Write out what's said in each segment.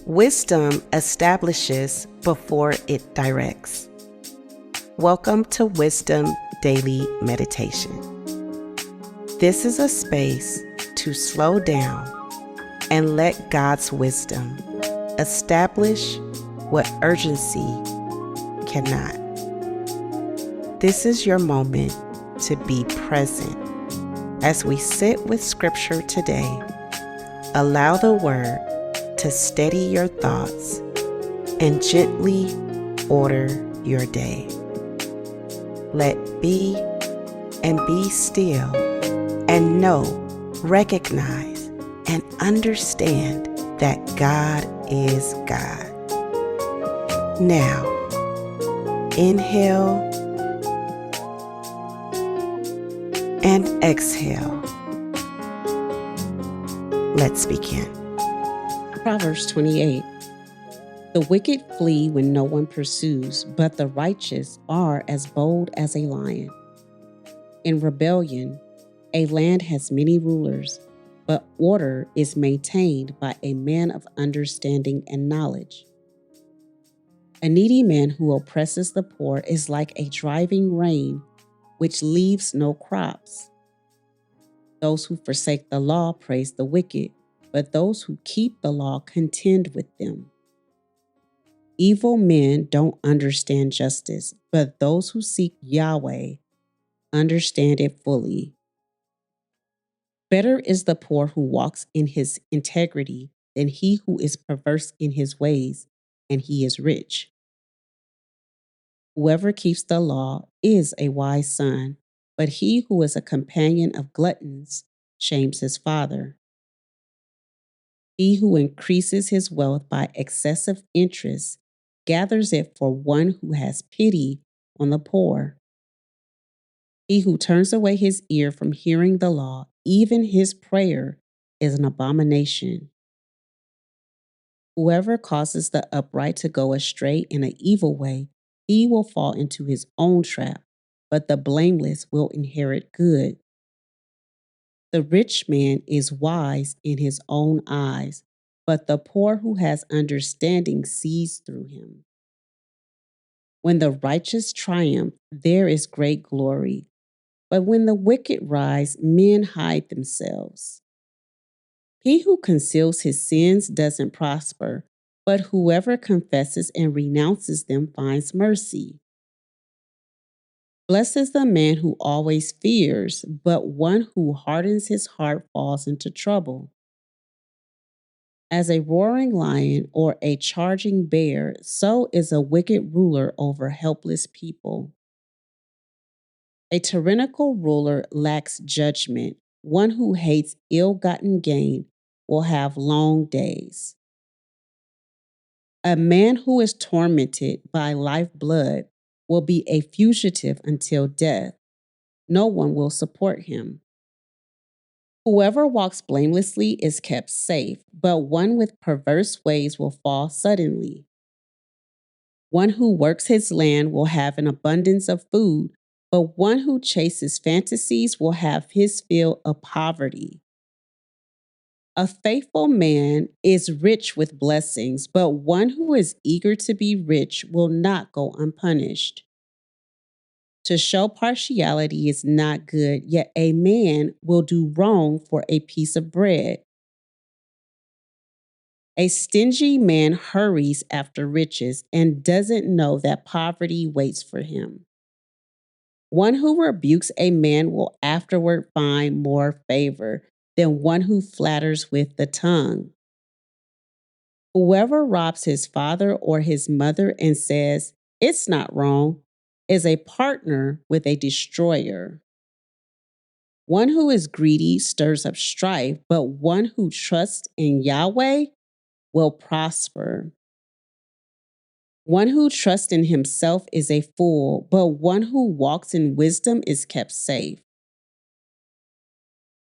Wisdom establishes before it directs. Welcome to Wisdom Daily Meditation. This is a space to slow down and let God's wisdom establish what urgency cannot. This is your moment to be present. As we sit with Scripture today, allow the Word to steady your thoughts and gently order your day. Let be and be still and know, recognize, and understand that God is God. Now, inhale and exhale. Let's begin. Proverbs 28. The wicked flee when no one pursues, but the righteous are as bold as a lion. In rebellion, a land has many rulers, but order is maintained by a man of understanding and knowledge. A needy man who oppresses the poor is like a driving rain, which leaves no crops. Those who forsake the law praise the wicked, but those who keep the law contend with them. Evil men don't understand justice, but those who seek Yahweh understand it fully. Better is the poor who walks in his integrity than he who is perverse in his ways, and he is rich. Whoever keeps the law is a wise son, but he who is a companion of gluttons shames his father. He who increases his wealth by excessive interest gathers it for one who has pity on the poor. He who turns away his ear from hearing the law, even his prayer, is an abomination. Whoever causes the upright to go astray in an evil way, he will fall into his own trap, but the blameless will inherit good. The rich man is wise in his own eyes, but the poor who has understanding sees through him. When the righteous triumph, there is great glory, but when the wicked rise, men hide themselves. He who conceals his sins doesn't prosper, but whoever confesses and renounces them finds mercy. Blessed is the man who always fears, but one who hardens his heart falls into trouble. As a roaring lion or a charging bear, so is a wicked ruler over helpless people. A tyrannical ruler lacks judgment. One who hates ill-gotten gain will have long days. A man who is tormented by lifeblood will be a fugitive until death. No one will support him. Whoever walks blamelessly is kept safe, but one with perverse ways will fall suddenly. One who works his land will have an abundance of food, but one who chases fantasies will have his fill of poverty. A faithful man is rich with blessings, but one who is eager to be rich will not go unpunished. To show partiality is not good, yet a man will do wrong for a piece of bread. A stingy man hurries after riches and doesn't know that poverty waits for him. One who rebukes a man will afterward find more favor than one who flatters with the tongue. Whoever robs his father or his mother and says, "It's not wrong," is a partner with a destroyer. One who is greedy stirs up strife, but one who trusts in Yahweh will prosper. One who trusts in himself is a fool, but one who walks in wisdom is kept safe.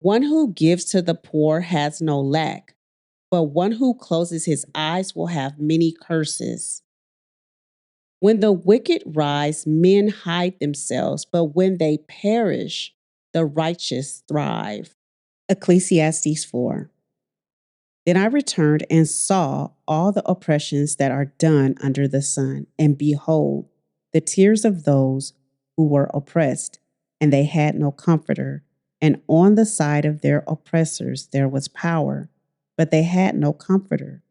One who gives to the poor has no lack, but one who closes his eyes will have many curses. When the wicked rise, men hide themselves, but when they perish, the righteous thrive. Ecclesiastes 4. Then I returned and saw all the oppressions that are done under the sun, and behold, the tears of those who were oppressed, and they had no comforter. And on the side of their oppressors there was power, but they had no comforter.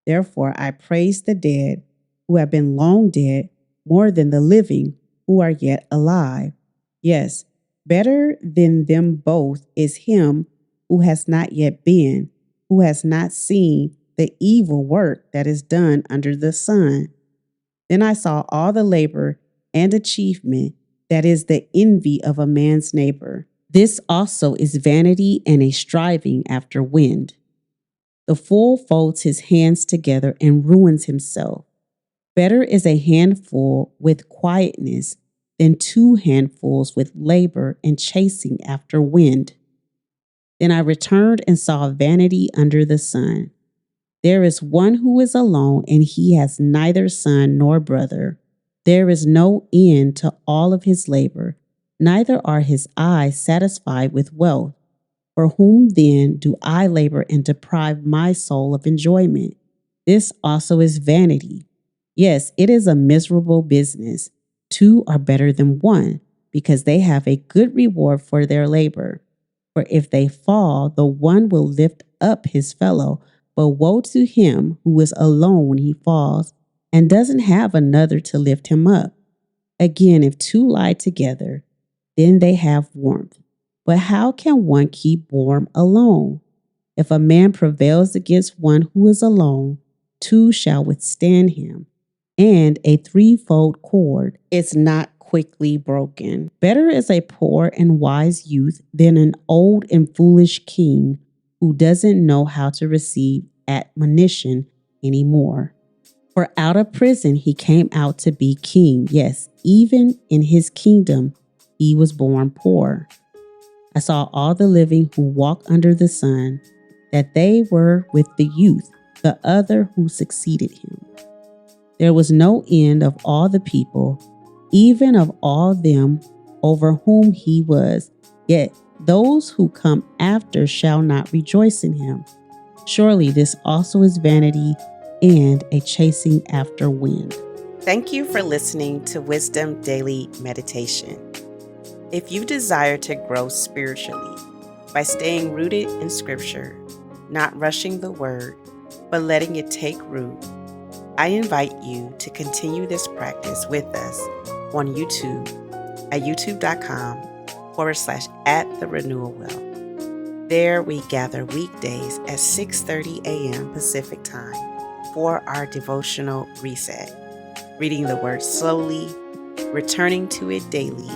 Therefore I praise the dead who have been long dead more than the living who are yet alive. Yes, better than them both is him who has not yet been, who has not seen the evil work that is done under the sun. Then I saw all the labor and achievement that is the envy of a man's neighbor. This also is vanity and a striving after wind. The fool folds his hands together and ruins himself. Better is a handful with quietness than 2 handfuls with labor and chasing after wind. Then I returned and saw vanity under the sun. There is one who is alone, and he has neither son nor brother. There is no end to all of his labor, neither are his eyes satisfied with wealth. For whom then do I labor and deprive my soul of enjoyment? This also is vanity. Yes, it is a miserable business. 2 are better than 1, because they have a good reward for their labor. For if they fall, the one will lift up his fellow. But woe to him who is alone when he falls and doesn't have another to lift him up. Again, if 2 lie together, then they have warmth. But how can one keep warm alone? If a man prevails against one who is alone, 2 shall withstand him. And a 3-fold cord is not quickly broken. Better is a poor and wise youth than an old and foolish king who doesn't know how to receive admonition anymore. For out of prison he came out to be king. Yes, even in his kingdom he was born poor. I saw all the living who walk under the sun, that they were with the youth, the other who succeeded him. There was no end of all the people, even of all them over whom he was. Yet those who come after shall not rejoice in him. Surely this also is vanity and a chasing after wind. Thank you for listening to Wisdom Daily Meditation. If you desire to grow spiritually by staying rooted in Scripture, not rushing the Word, but letting it take root, I invite you to continue this practice with us on YouTube at youtube.com/@the-renewal-well. There we gather weekdays at 6:30 a.m. Pacific Time for our devotional reset, reading the Word slowly, returning to it daily,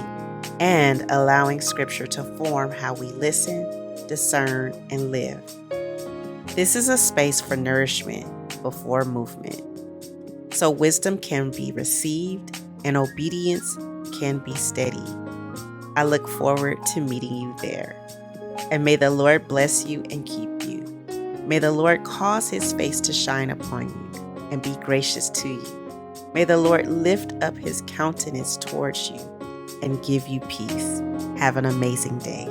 and allowing Scripture to form how we listen, discern, and live. This is a space for nourishment before movement, so wisdom can be received and obedience can be steady. I look forward to meeting you there. And may the Lord bless you and keep you. May the Lord cause his face to shine upon you and be gracious to you. May the Lord lift up his countenance towards you and give you peace. Have an amazing day.